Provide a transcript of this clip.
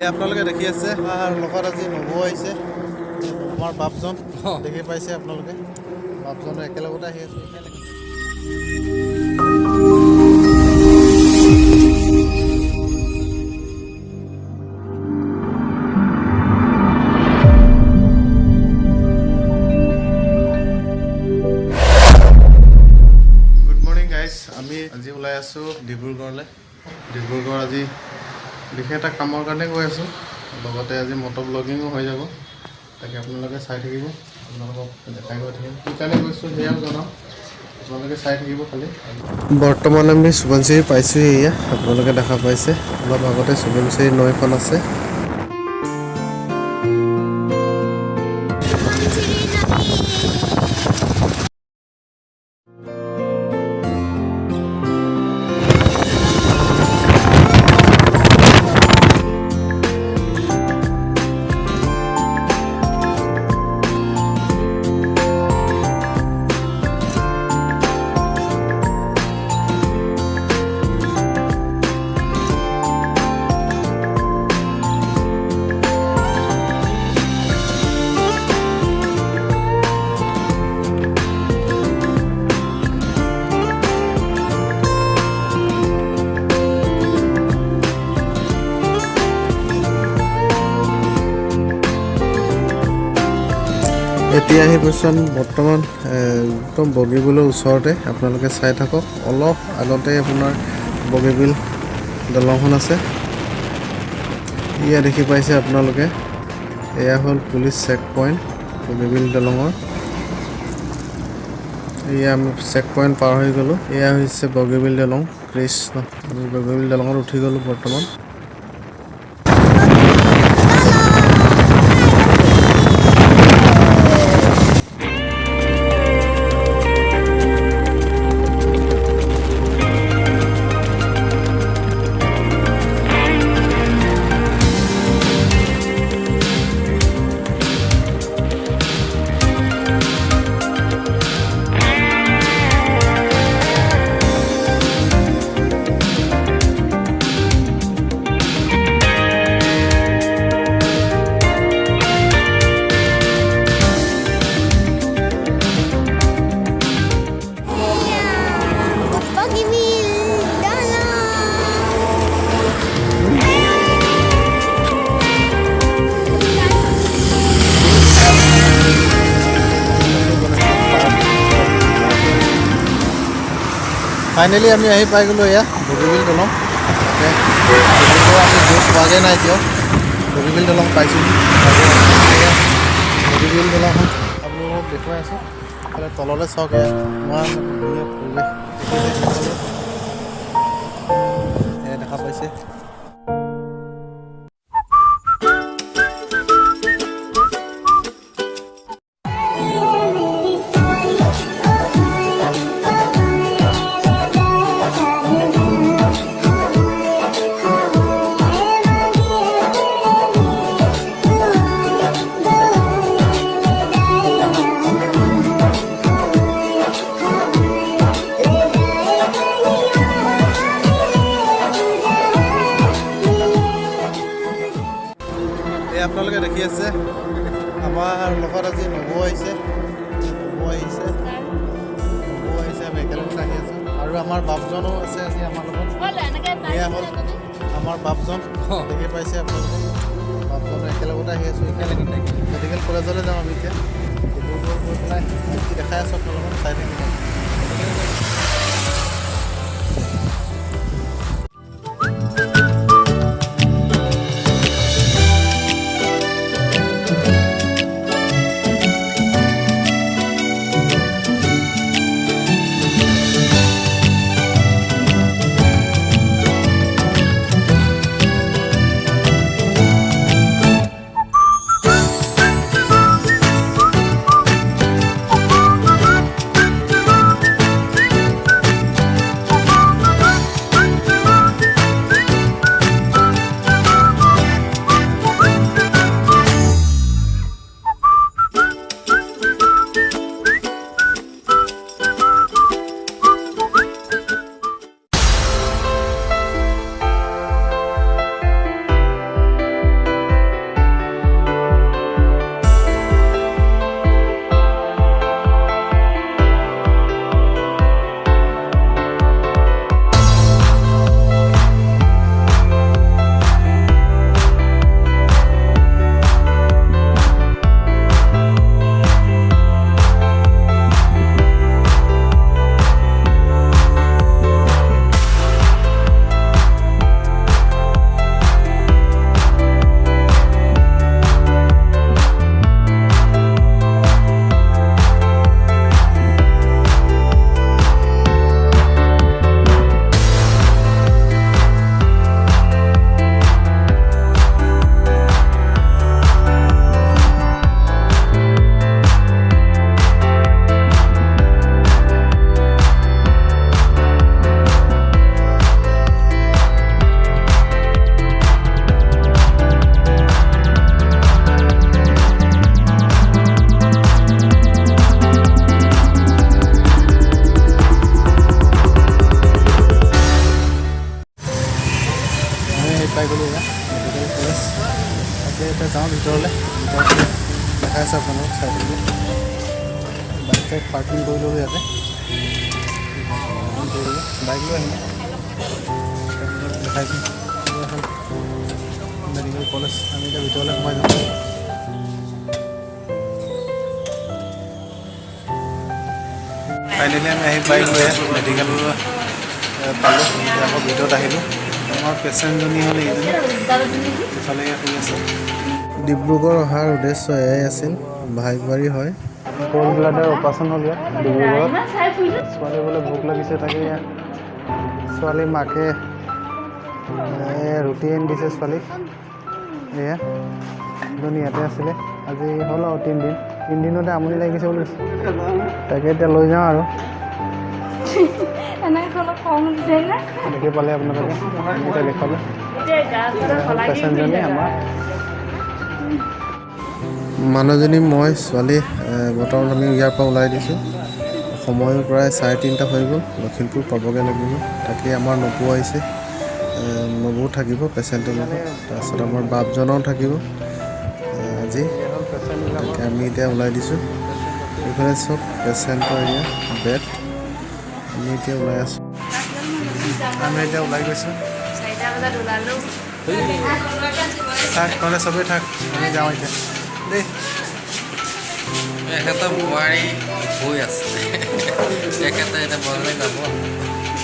আপোনালোকে দেখি আছে আমাৰ লগত আজি নবৌ আহিছে আমাৰ বাপজন দেখি পাইছে আপোনালোকে বাপজন একেলগতে আহি আছে গুড মৰ্নিং গাইজ আমি আজি ওলাই আছো ডিব্ৰুগড়লৈ ডিব্ৰুগড় আজি বিশেষ এটা কামৰ কাৰণে গৈ আছোঁ লগতে আজি মটৰ ব্লগিঙো হৈ যাব তাকে আপোনালোকে চাই থাকিব আপোনালোকক দেখাই গৈ থাকিম কি কাৰণে গৈছোঁ সেয়াও জনাম আপোনালোকে চাই থাকিব খালি বৰ্তমান আমি সোৱণশিৰি পাইছোঁহি এয়া আপোনালোকে দেখা পাইছে অলপ আগতে সোৱণশিৰি নৈখন আছে এতিয়া আহি পাইছোঁ বৰ্তমান একদম বগীবিলৰ ওচৰতে আপোনালোকে চাই থাকক অলপ আগতে আপোনাৰ বগীবিল দলংখন আছে ইয়া দেখি পাইছে আপোনালোকে এয়া হ'ল পুলিচ চেক পইণ্ট বগীবিল দলঙৰ এয়া আমি চেক পইণ্ট পাৰ হৈ গ'লোঁ এয়া হৈছে বগীবিল দলং কৃষ্ণ আমি বগীবিল দলঙত উঠি গ'লোঁ বৰ্তমান ফাইনেলি আমি আহি পাই গ'লোঁ এয়া বগীবিল দলং আমি গৈ পোৱাগৈ নাই এতিয়াও বগীবিল দলং পাইছোঁ বগীবিল দলংখন আপোনালোকক দেখুৱাই আছোঁ এইফালে তললৈ চাওক এয়া ইমান ধুনীয়া পৰিৱেশ এয়া দেখা পাইছে আপোনালোকে দেখি আছে আমাৰ লগত আজি নবৌ আহিছে আমি একেলগত আহি আছোঁ আৰু আমাৰ বাপজনো আছে আজি আমাৰ লগত এয়া হ'ল আমাৰ বাপজন দেখি পাইছে আপোনালোকে বাপজন একেলগতে আহি আছোঁ একেলগে মেডিকেল কলেজলৈ যাওঁ আমি এতিয়া ডিব্ৰুগড় গৈ পেলাই কি দেখাই আছোঁ আপোনালোকক চাই থাকিব মেডিকেল কলেজ তাকে এতিয়া যাওঁ ভিতৰলৈ দেখাই আছে আপোনালোক চাই থাকিব বাইক চাইক পাৰ্কিং কৰি ল'লোঁ ইয়াতে বাইক লৈ আহিম দেখাইছোঁ মেডিকেল কলেজ আমি এতিয়া ভিতৰলৈ সোমাই যাওঁ ফাইনেলি আমি আহি বাইক লৈ মেডিকেল পালোঁ আকৌ ভিতৰত আহিলোঁ আমাৰ পেচেণ্টজনী হ'ল এইজনী ইফালে শুই আছে ডিব্ৰুগড় অহাৰ উদ্দেশ্য এয়াই আছিল ভাইকবাৰী হয় গ'ল্ড ব্লাডাৰ অপাৰেশ্যন হ'ল ইয়াত ডিব্ৰুগড়ত ছোৱালী বোলে ভোক লাগিছে তাকে ছোৱালী মাকে ৰুটি আনি দিছে ছোৱালীক এয়া এজনী ইয়াতে আছিলে আজি হ'ল আৰু 3 দিন 3 দিনতে আমনি লাগিছে বুলি তাকে এতিয়া লৈ যাওঁ আৰু দেখি পালে আপোনালোকে এতিয়া দেখালে পেচেণ্টজনী আমাৰ মানুহজনী মই ছোৱালী বৰ্তমান আমি ইয়াৰ পৰা ওলাই দিছোঁ সময়ো প্ৰায় 3:30 হৈ গ'ল লখিমপুৰ পাবগৈ লাগিব তাকে আমাৰ নবৌ আহিছে নবৌ থাকিব পেচেণ্টৰ লগত তাৰপিছত আমাৰ বাপজনো থাকিব আজি তাকে আমি এতিয়া ওলাই দিছোঁ এইফালে চব পেচেণ্টৰ এৰিয়া বেড আমি এতিয়া ওলাই আছোঁ আমি এতিয়া ওলাই গৈছোঁ 4টা বজাত ওলালোঁ থাক তহঁতে চবেই থাক আমি যাওঁ এতিয়া দেই এখেতৰ বোৱাৰী হৈ আছে এখেতে এতিয়া বৰলৈ যাব